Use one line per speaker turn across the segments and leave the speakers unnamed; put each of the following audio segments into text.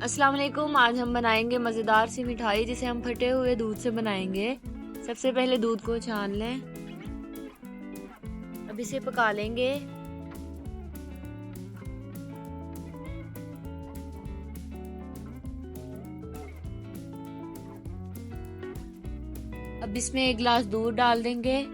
अस्सलाम वालेकुम। आज हम बनाएंगे मज़ेदार सी मिठाई जिसे हम फटे हुए दूध से बनाएंगे। सबसे पहले दूध को छान लें। अब इसे पका लेंगे। अब इसमें 1 गिलास दूध डाल देंगे।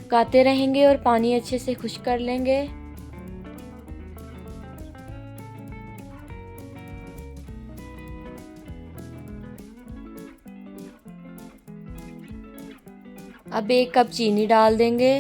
पकाते रहेंगे और पानी अच्छे से खुश्क कर लेंगे। अब 1 कप चीनी डाल देंगे।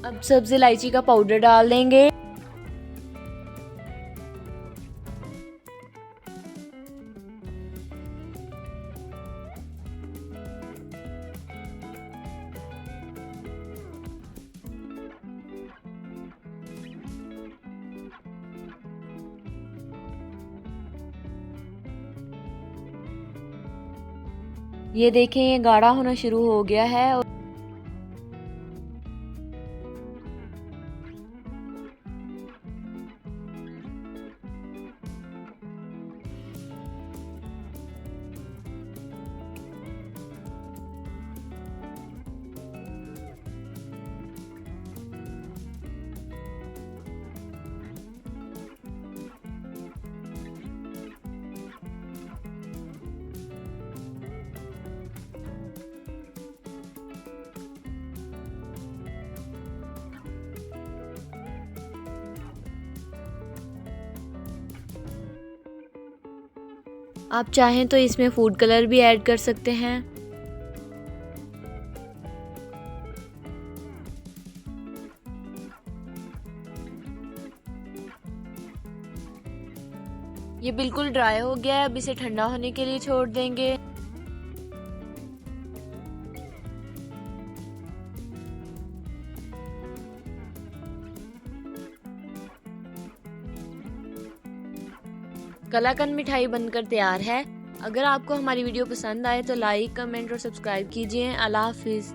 अब सब्ज़ इलायची का पाउडर डाल देंगे। ये देखें, ये गाढ़ा होना शुरू हो गया है। आप चाहें तो इसमें फूड कलर भी ऐड कर सकते हैं। ये बिल्कुल ड्राई हो गया है। अब इसे ठंडा होने के लिए छोड़ देंगे। कलाकंद मिठाई बनकर तैयार है। अगर आपको हमारी वीडियो पसंद आए तो लाइक, कमेंट और सब्सक्राइब कीजिए। अल्लाह हाफिज़।